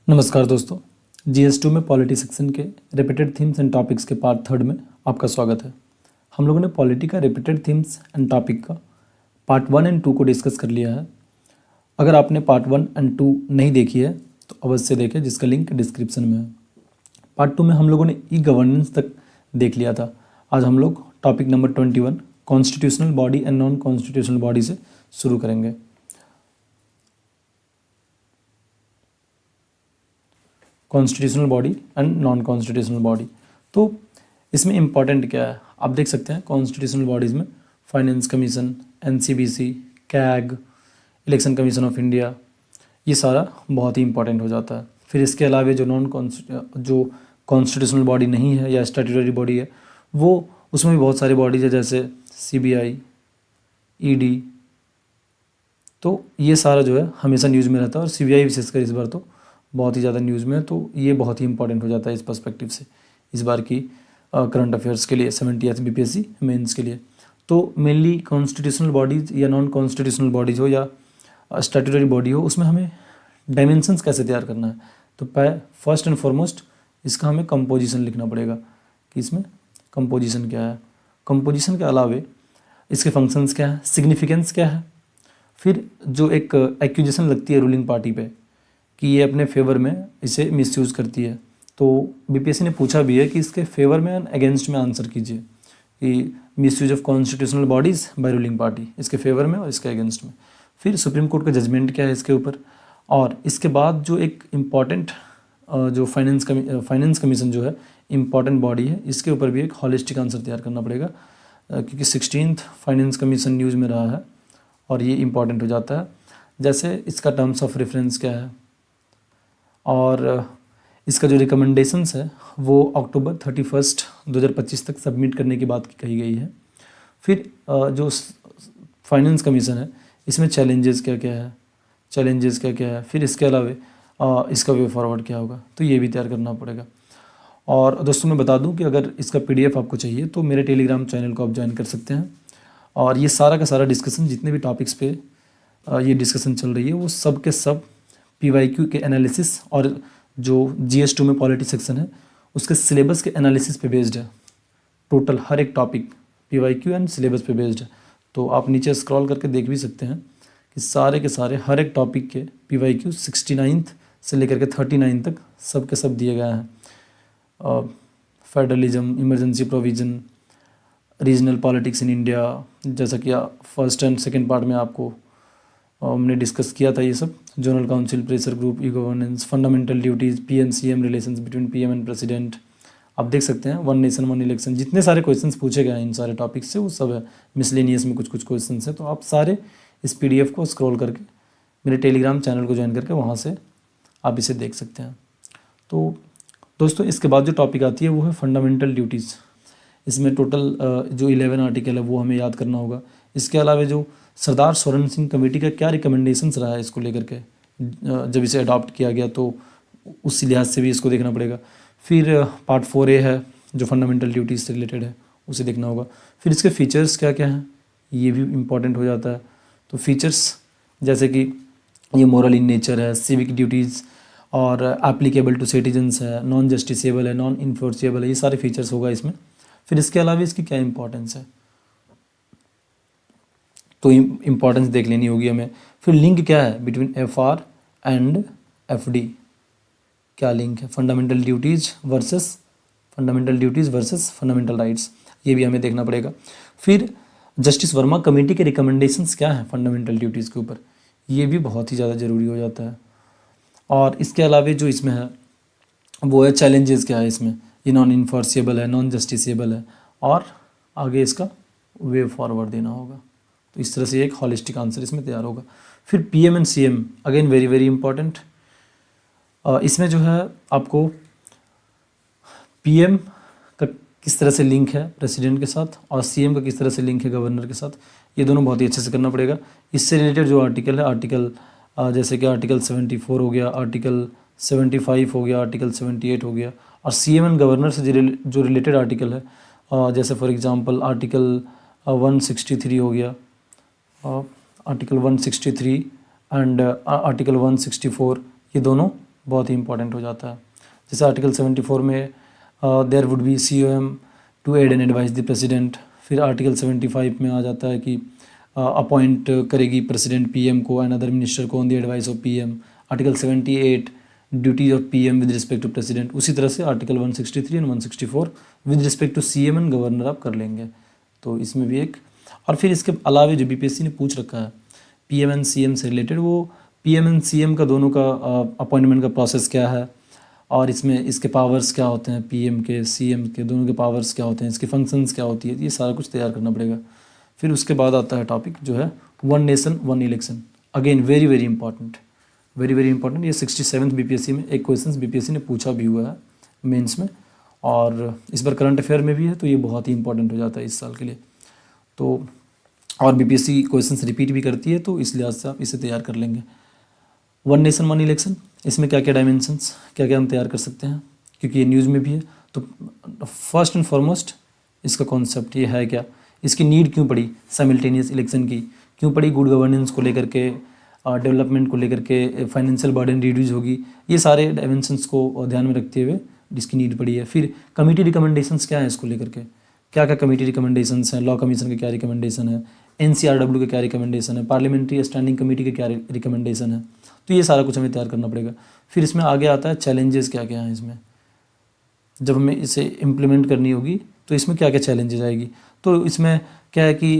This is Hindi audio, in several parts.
नमस्कार दोस्तों, GS2 में पॉलिटी सेक्शन के रिपीटेड थीम्स एंड टॉपिक्स के पार्ट 3 में आपका स्वागत है। हम लोगों ने पॉलिटी का रिपीटेड थीम्स एंड टॉपिक का पार्ट 1 एंड 2 को डिस्कस कर लिया है। अगर आपने पार्ट 1 एंड 2 नहीं देखी है तो अवश्य देखें, जिसका लिंक डिस्क्रिप्शन में है। पार्ट 2 में हम लोगों ने ई गवर्नेंस तक देख लिया था। आज हम लोग topic number 21 constitutional body and non constitutional body से शुरू करेंगे। Constitutional body and non constitutional body, तो इसमें इम्पॉर्टेंट क्या है आप देख सकते हैं। कॉन्स्टिट्यूशनल बॉडीज़ में finance commission, NCBC, CAG, election commission of India, ये सारा बहुत ही इंपॉर्टेंट हो जाता है। फिर इसके अलावा जो कॉन्स्टिट्यूशनल बॉडी नहीं है या स्टैट्यूटरी बॉडी है, वो उसमें भी बहुत सारी बॉडीज है, जैसे CBI, ED। तो ये सारा जो है हमेशा न्यूज़ में रहता है, और CBI विशेषकर इस बार तो बहुत ही ज़्यादा न्यूज़ में है। तो ये बहुत ही इंपॉर्टेंट हो जाता है इस पर्सपेक्टिव से, इस बार की करंट अफेयर्स के लिए, 70th BPSC मेंस के लिए। तो मेनली कॉन्स्टिट्यूशनल बॉडीज़ या नॉन कॉन्स्टिट्यूशनल बॉडीज़ हो या स्टैट्यूटरी बॉडी हो, उसमें हमें डायमेंशंस कैसे तैयार करना है। तो फर्स्ट एंड फॉरमोस्ट इसका हमें कंपोजिशन लिखना पड़ेगा कि इसमें कंपोजिशन क्या है। कंपोजिशन के अलावे इसके फंक्शंस क्या है, सिग्निफिकेंस क्या है। फिर जो एक एक्यूजेशन लगती है रूलिंग पार्टी पे कि ये अपने फेवर में इसे मिसयूज़ करती है, तो BPSC ने पूछा भी है कि इसके फेवर में एंड अगेंस्ट में आंसर कीजिए कि misuse of constitutional bodies by ruling party, इसके फेवर में और इसके अगेंस्ट में। फिर सुप्रीम कोर्ट का जजमेंट क्या है इसके ऊपर, और इसके बाद जो एक इम्पॉर्टेंट जो फाइनेंस कमीशन जो है इम्पॉर्टेंट बॉडी है, इसके ऊपर भी एक हॉलिस्टिक आंसर तैयार करना पड़ेगा, क्योंकि 16th फाइनेंस कमीशन न्यूज़ में रहा है और ये इम्पॉर्टेंट हो जाता है। जैसे इसका टर्म्स ऑफ रेफरेंस क्या है, और इसका जो रिकमेंडेशंस है वो अक्टूबर 31 2025 तक सबमिट करने की बात कही गई है। फिर जो फाइनेंस कमीशन है, इसमें चैलेंजेस क्या क्या है, फिर इसके अलावा इसका वे फॉरवर्ड क्या होगा, तो ये भी तैयार करना पड़ेगा। और दोस्तों मैं बता दूं कि अगर इसका PDF आपको चाहिए तो मेरे टेलीग्राम चैनल को आप ज्वाइन कर सकते हैं, और ये सारा का सारा डिस्कशन, जितने भी टॉपिक्स पे ये डिस्कशन चल रही है, वो सब के सब PYQ के एनालिसिस और जो GS2 में पॉलिटी सेक्शन है उसके सिलेबस के एनालिसिस पे बेस्ड है। टोटल हर एक टॉपिक PYQ एंड सिलेबस पे बेस्ड है। तो आप नीचे स्क्रॉल करके देख भी सकते हैं कि सारे के सारे हर एक टॉपिक के PYQ 69th से लेकर के 39 तक सब के सब दिए गए हैं। Federalism, emergency provision, regional politics in India, जैसा कि फर्स्ट एंड सेकेंड पार्ट में आपको हमने डिस्कस किया था ये सब। General council, pressure group, e governance, fundamental duties, PM-CM relations between PM and president. आप देख सकते हैं 1 नेशन 1 इलेक्शन, जितने सारे क्वेश्चंस पूछे गए हैं इन सारे टॉपिक से वो सब है। मिसलेनियस में कुछ क्वेश्चंस है, तो आप सारे इस PDF को स्क्रॉल करके मेरे टेलीग्राम चैनल को ज्वाइन करके वहाँ से आप इसे देख सकते हैं। तो दोस्तों इसके बाद जो टॉपिक आती है वो है फंडामेंटल ड्यूटीज़। इसमें टोटल जो 11 आर्टिकल है वो हमें याद करना होगा। इसके अलावा जो सरदार स्वर्ण सिंह कमेटी का क्या रिकमेंडेशंस रहा है इसको लेकर के, जब इसे अडॉप्ट किया गया, तो उस लिहाज से भी इसको देखना पड़ेगा। फिर पार्ट 4A है जो फंडामेंटल ड्यूटीज़ से रिलेटेड है, उसे देखना होगा। फिर इसके फीचर्स क्या क्या हैं ये भी इम्पॉर्टेंट हो जाता है। तो फीचर्स जैसे कि ये मोरल इन नेचर है, सिविक ड्यूटीज़ और एप्लीकेबल टू सिटीजन्स है, नॉन जस्टिसेबल है, नॉन इन्फोर्सेबल है, ये सारे फीचर्स होगा इसमें। फिर इसके अलावा इसकी क्या इंपॉर्टेंस है, तो इम्पॉर्टेंस देख लेनी होगी हमें। फिर लिंक क्या है बिटवीन FR एंड FD, क्या लिंक है, fundamental duties versus fundamental rights, ये भी हमें देखना पड़ेगा। फिर जस्टिस वर्मा कमेटी के रिकमेंडेशंस क्या हैं फंडामेंटल ड्यूटीज़ के ऊपर, ये भी बहुत ही ज़्यादा ज़रूरी हो जाता है। और इसके अलावा जो इसमें है वो है चैलेंजेस क्या है इसमें, ये नॉन इन्फोर्सेबल है, नॉन जस्टिसेबल है, और आगे इसका वे फॉरवर्ड देना होगा। तो इस तरह से एक हॉलिस्टिक आंसर इसमें तैयार होगा। फिर PM and CM again very very important. इसमें जो है आपको PM का किस तरह से लिंक है प्रेसिडेंट के साथ, और CM का किस तरह से लिंक है गवर्नर के साथ, ये दोनों बहुत ही अच्छे से करना पड़ेगा। इससे रिलेटेड जो आर्टिकल है, आर्टिकल जैसे कि आर्टिकल 74 हो गया, आर्टिकल 75 हो गया, आर्टिकल 78 हो गया, और CM एंड गवर्नर से जो रिलेटेड आर्टिकल है, जैसे फॉर एग्जांपल आर्टिकल 163 हो गया, आर्टिकल 163 एंड आर्टिकल 164, ये दोनों बहुत ही इंपॉर्टेंट हो जाता है। जैसे आर्टिकल 74 में there would be COM to aid and advise the president. फिर आर्टिकल 75 में आ जाता है कि अपॉइंट करेगी प्रेसिडेंट PM को एंड अदर मिनिस्टर को on the advice of PM। Article 78 duty of PM with respect to president. उसी तरह से article 163 and 164 with respect to CM and governor आप कर लेंगे। तो इसमें भी एक, और फिर इसके अलावा जो BPSC ने पूछ रखा है PM एंड CM से रिलेटेड, वो PM एंड CM का दोनों का अपॉइंटमेंट का प्रोसेस क्या है, और इसमें इसके पावर्स क्या होते हैं, PM के CM के दोनों के पावर्स क्या होते हैं, इसके फंक्शंस क्या होती है, ये सारा कुछ तैयार करना पड़ेगा। फिर उसके बाद आता है टॉपिक जो है one nation one election. Again very very important, very very important. ये 67th BPSC में एक क्वेश्चन BPSC ने पूछा भी हुआ है मेंस में, और इस बार करंट अफेयर में भी है, तो ये बहुत ही इंपॉर्टेंट हो जाता है इस साल के लिए। तो और BPSC क्वेश्चंस रिपीट भी करती है, तो इस लिहाज से आप इसे तैयार कर लेंगे। वन नेशन वन इलेक्शन, इसमें क्या क्या डायमेंशंस, क्या क्या हम तैयार कर सकते हैं, क्योंकि ये न्यूज़ में भी है। तो फर्स्ट एंड फॉरमोस्ट इसका कॉन्सेप्ट ये है क्या, इसकी नीड क्यों पड़ी साइमल्टेनियस इलेक्शन की, क्यों पड़ी, गुड गवर्नेंस को लेकर के, डेवलपमेंट को लेकर के, फाइनेंशियल बर्डन रिड्यूस होगी, ये सारे डायमेंशंस को ध्यान में रखते हुए जिसकी नीड पड़ी है। फिर कमेटी रिकमेंडेशंस क्या है इसको लेकर के, क्या क्या कमेटी रिकमेंडेशंस हैं, लॉ कमीशन के क्या रिकमेंडेशन है, NCRW के क्या रिकमेंडेशन है, पार्लियामेंट्री स्टैंडिंग कमेटी के क्या रिकमेंडेशन है, तो ये सारा कुछ हमें तैयार करना पड़ेगा। फिर इसमें आगे आता है चैलेंजेस क्या क्या हैं इसमें, जब हमें इसे इम्प्लीमेंट करनी होगी तो इसमें क्या क्या चैलेंजेस आएगी। तो इसमें क्या है कि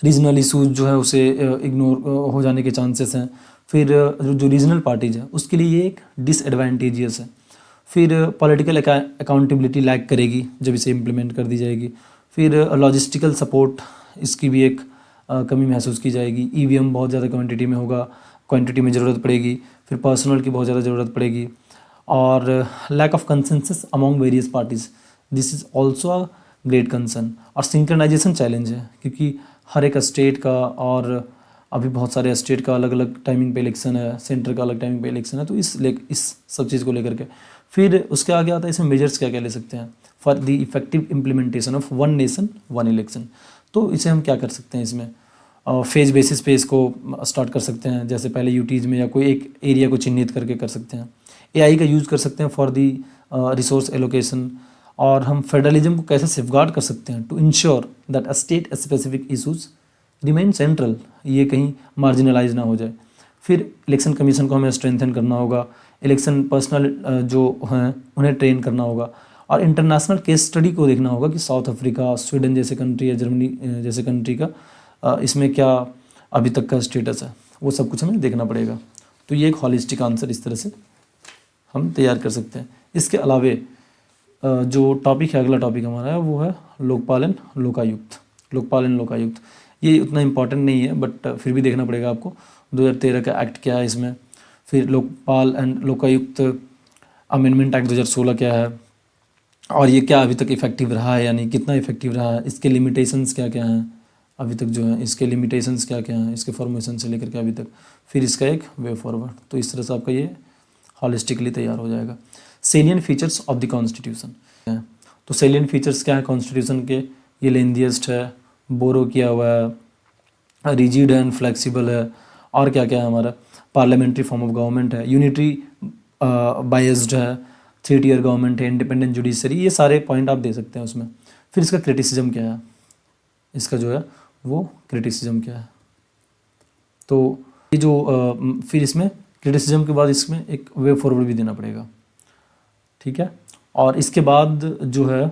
रीजनल इशूज़ जो है उसे इग्नोर हो जाने के चांसेस हैं। फिर जो रीजनल पार्टीज है उसके लिए ये एक डिसएडवांटेजियस है। फिर पॉलिटिकल अकाउंटेबिलिटी लैक करेगी जब इसे इम्प्लीमेंट कर दी जाएगी। फिर लॉजिस्टिकल सपोर्ट, इसकी भी एक कमी महसूस की जाएगी। EVM बहुत ज़्यादा क्वांटिटी में होगा, क्वांटिटी में ज़रूरत पड़ेगी। फिर पर्सनल की बहुत ज़्यादा ज़रूरत पड़ेगी, और lack of consensus among various parties, this is also a great concern. और सिंक्रनाइजेशन चैलेंज है, क्योंकि हर एक स्टेट का, और अभी बहुत सारे स्टेट का अलग अलग टाइमिंग पे इलेक्शन है, सेंटर का अलग टाइमिंग पे इलेक्शन है, तो इस सब चीज़ को लेकर के फिर उसके आगे आता है इसमें मेजर्स क्या क्या ले सकते हैं for the effective implementation of one nation one election. तो इसे हम क्या कर सकते हैं, इसमें फेज बेसिस पे इसको स्टार्ट कर सकते हैं, जैसे पहले यूटीज़ में या कोई एक एरिया को चिन्हित करके कर सकते हैं। AI का यूज़ कर सकते हैं फॉर दी रिसोर्स एलोकेशन। और हम फेडरलिज्म को कैसे सेफगार्ड कर सकते हैं to ensure that a state specific issues remain central, ये कहीं मार्जिनलाइज ना हो जाए। फिर इलेक्शन कमीशन को हमें स्ट्रेंथन करना होगा, इलेक्शन पर्सनल जो हैं उन्हें ट्रेन करना होगा, और इंटरनेशनल केस स्टडी को देखना होगा कि साउथ अफ्रीका, स्वीडन जैसे कंट्री या जर्मनी जैसे कंट्री का इसमें क्या अभी तक का स्टेटस है, वो सब कुछ हमें देखना पड़ेगा। तो ये एक हॉलिस्टिक आंसर इस तरह से हम तैयार कर सकते हैं। इसके अलावे जो टॉपिक है, अगला टॉपिक हमारा है वो है लोकपाल एंड लोकायुक्त। लोकपाल एंड लोकायुक्त ये उतना इम्पॉर्टेंट नहीं है, बट फिर भी देखना पड़ेगा आपको। 2013 का एक्ट क्या है इसमें, फिर Lokpal and Lokayukta amendment act 2016 क्या है, और ये क्या अभी तक इफेक्टिव रहा है, यानी कितना इफेक्टिव रहा है, इसके लिमिटेशंस क्या क्या हैं अभी तक जो है, इसके लिमिटेशंस क्या क्या हैं, इसके फॉर्मेशन से लेकर के अभी तक, फिर इसका एक वे फॉरवर्ड। तो इस तरह से आपका ये हॉलिस्टिकली तैयार हो जाएगा। सेलियन फीचर्स ऑफ द कॉन्स्टिट्यूशन, तो सेलियन फीचर्स क्या है कॉन्स्टिट्यूशन के, ये लेंथीएस्ट है, बोरो किया हुआ है, रिजिड एंड फ्लेक्सिबल है, और क्या क्या है हमारा, पार्लियामेंट्री फॉर्म ऑफ गवर्नमेंट है, यूनिटरी बायस्ड है, 3 टियर गवर्नमेंट है, इंडिपेंडेंट जुडिशरी, ये सारे पॉइंट आप दे सकते हैं उसमें। फिर इसका क्रिटिसिज्म क्या है, इसका जो है वो क्रिटिसिज्म क्या है। तो ये जो फिर इसमें क्रिटिसिज्म के बाद इसमें एक वे फॉरवर्ड भी देना पड़ेगा, ठीक है। और इसके बाद जो है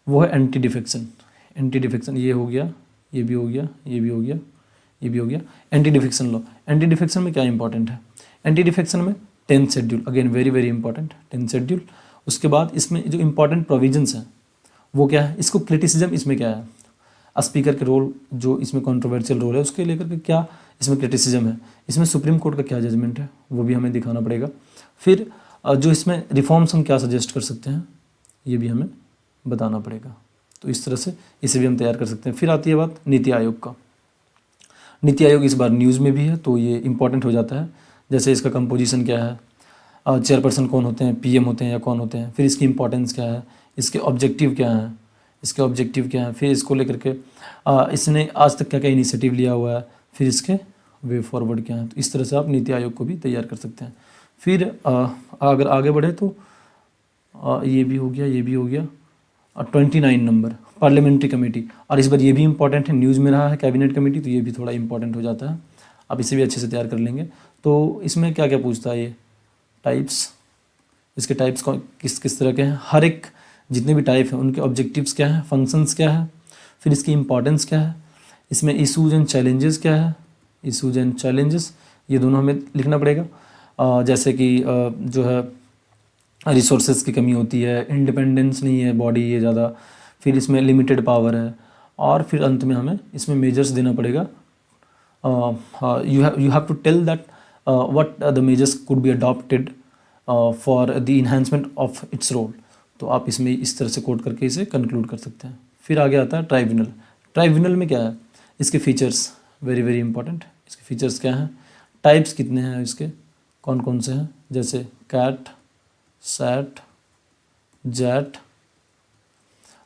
वो है एंटी डिफेक्शन। एंटी डिफेक्शन ये हो गया, ये भी हो गया, ये भी हो गया, ये भी हो गया। Anti defection law, anti defection में क्या इंपॉर्टेंट है, एंटी डिफेक्शन में 10th schedule, again very very important 10th schedule. उसके बाद इसमें जो इंपॉर्टेंट प्रोविजंस हैं वो क्या है, इसको क्रिटिसिज्म इसमें क्या है, स्पीकर के रोल जो इसमें कंट्रोवर्शियल रोल है उसके लेकर के क्या इसमें क्रिटिसिज्म है, इसमें सुप्रीम कोर्ट का क्या जजमेंट है वो भी हमें दिखाना पड़ेगा। फिर जो इसमें रिफॉर्म्स हम क्या सजेस्ट कर सकते हैं ये भी हमें बताना पड़ेगा। तो इस तरह से इसे भी हम तैयार कर सकते हैं। फिर आती है बात नीति आयोग का। नीति आयोग इस बार न्यूज़ में भी है, तो ये इंपॉर्टेंट हो जाता है। जैसे इसका कंपोजिशन क्या है, चेयरपर्सन कौन होते हैं, PM होते हैं या कौन होते हैं, फिर इसकी इंपॉर्टेंस क्या है, इसके ऑब्जेक्टिव क्या हैं, इसके ऑब्जेक्टिव क्या है, फिर इसको लेकर के इसने आज तक क्या क्या इनिशिएटिव लिया हुआ है, फिर इसके वे फॉरवर्ड क्या है। तो इस तरह से आप नीति आयोग को भी तैयार कर सकते हैं। फिर अगर आगे बढ़े तो ये भी हो गया 29 नंबर पार्लियामेंट्री कमेटी। और इस बार ये भी इंपॉर्टेंट है, न्यूज़ में रहा है कैबिनेट कमेटी, तो ये भी थोड़ा इंपॉर्टेंट हो जाता है। आप इसे भी अच्छे से तैयार कर लेंगे। तो इसमें क्या क्या पूछता है ये टाइप्स, इसके टाइप्स किस किस तरह के हैं, हर एक जितने भी टाइप हैं उनके ऑब्जेक्टिव्स क्या हैं, फंक्शंस क्या है, फिर इसकी इंपॉर्टेंस क्या है, इसमें इशूज़ एंड चैलेंजेस क्या है, इशूज़ एंड चैलेंजेस ये दोनों हमें लिखना पड़ेगा। जैसे कि जो है रिसोर्सेज की कमी होती है, इंडिपेंडेंस नहीं है बॉडी ये ज़्यादा, फिर इसमें लिमिटेड पावर है, और फिर अंत में हमें इसमें मेजर्स देना पड़ेगा। you have to tell that what the measures could be adopted for the enhancement of its role। तो आप इसमें इस तरह से कोट करके इसे कंक्लूड कर सकते हैं। फिर आगे आता है ट्राइब्यूनल। ट्राइब्यूनल में क्या है, इसके फीचर्स वेरी वेरी इंपॉर्टेंट, इसके फीचर्स क्या हैं, टाइप्स कितने हैं इसके, कौन कौन से हैं, जैसे CAT, SAT, JAT,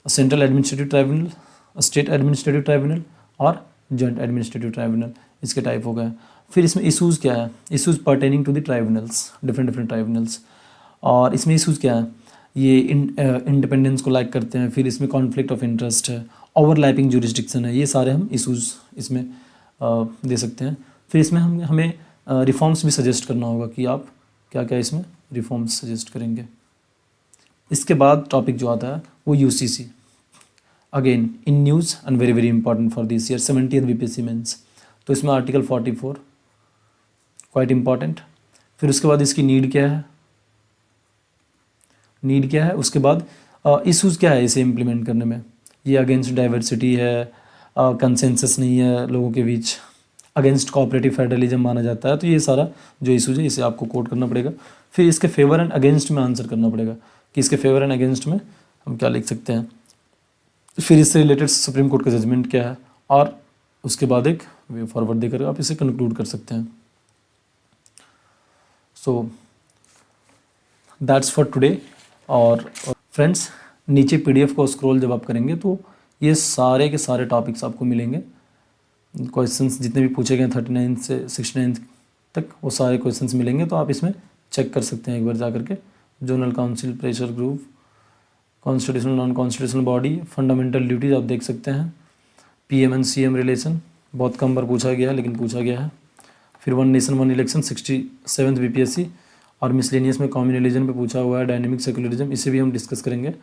central administrative tribunal, state administrative tribunal और जॉइंट एडमिनिस्ट्रेटिव ट्राइब्यूनल, इसके टाइप हो गए। फिर इसमें इशूज़ क्या है, issues pertaining to the tribunals, different different tribunals. और इसमें इशूज़ क्या है, ये इंडिपेंडेंस को लाइक करते हैं, फिर इसमें कॉन्फ्लिक्ट ऑफ इंटरेस्ट है, ओवरलैपिंग जुरिस्डिक्शन है, ये सारे हम इशूज़ इसमें दे सकते हैं। फिर इसमें हमें रिफॉर्म्स भी सजेस्ट करना होगा कि आप क्या क्या इसमें रिफॉर्म्स सजेस्ट करेंगे। इसके बाद टॉपिक जो आता है वो UCC, again in news and very very important for this year 70th BPSC mains. तो इसमें आर्टिकल 44 क्वाइट इंपॉर्टेंट। फिर उसके बाद इसकी नीड क्या है, उसके बाद इशूज़ क्या है इसे इम्प्लीमेंट करने में, ये अगेंस्ट डाइवर्सिटी है, कंसेंसस नहीं है लोगों के बीच, अगेंस्ट कोऑपरेटिव फेडरलिज्म माना जाता है। तो ये सारा जो इशूज़ है इसे आपको कोट करना पड़ेगा। फिर इसके फेवर एंड अगेंस्ट में आंसर करना पड़ेगा कि इसके फेवर एंड अगेंस्ट में हम क्या लिख सकते हैं। फिर इससे रिलेटेड सुप्रीम कोर्ट का जजमेंट क्या है, और उसके बाद एक वे फॉरवर्ड देकर आप इसे कंक्लूड कर सकते हैं। So that's for today. और फ्रेंड्स नीचे पीडीएफ को स्क्रॉल जब आप करेंगे तो ये सारे के सारे टॉपिक्स आपको मिलेंगे, क्वेश्चंस जितने भी पूछे गए 39 से 69 तक वो सारे क्वेश्चंस मिलेंगे। तो आप इसमें चेक कर सकते हैं एक बार जा करके। Zonal council, pressure group, constitutional non constitutional body, fundamental duties आप देख सकते हैं। पीएम एंड सीएम रिलेशन बहुत कम बार पूछा गया है लेकिन पूछा गया है। फिर one nation one election 67th BPSC, और मिसलेनियस में कॉमन रिलीजन पे पूछा हुआ है, डायनेमिक सेकुलरिज्म, इसे भी हम डिस्कस करेंगे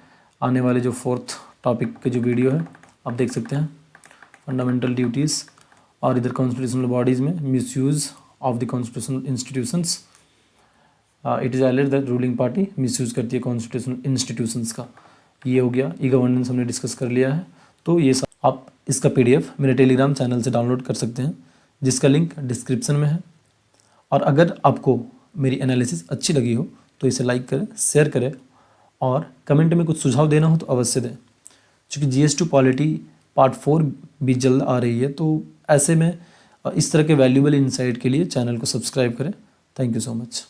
आने वाले जो 4th टॉपिक के जो वीडियो है आप देख सकते हैं। फंडामेंटल ड्यूटीज़, और इधर कॉन्स्टिट्यूशनल बॉडीज़ में misuse of the constitutional institutions, it is alleged that ruling party misuse करती है कॉन्स्टिट्यूशनल इंस्टीट्यूशंस का। ये हो गया, ई गवर्नेंस हमने डिस्कस कर लिया है। तो ये आप इसका पीडीएफ मेरे टेलीग्राम चैनल से डाउनलोड कर सकते हैं जिसका लिंक डिस्क्रिप्शन में है। और अगर आपको मेरी एनालिसिस अच्छी लगी हो तो इसे लाइक करें, शेयर करें, और कमेंट में कुछ सुझाव देना हो तो अवश्य दें। चूँकि GS2 पॉलिटी पार्ट 4 भी जल्द आ रही है, तो ऐसे में इस तरह के वैल्यूएबल इंसाइट के लिए चैनल को सब्सक्राइब करें। Thank you so much.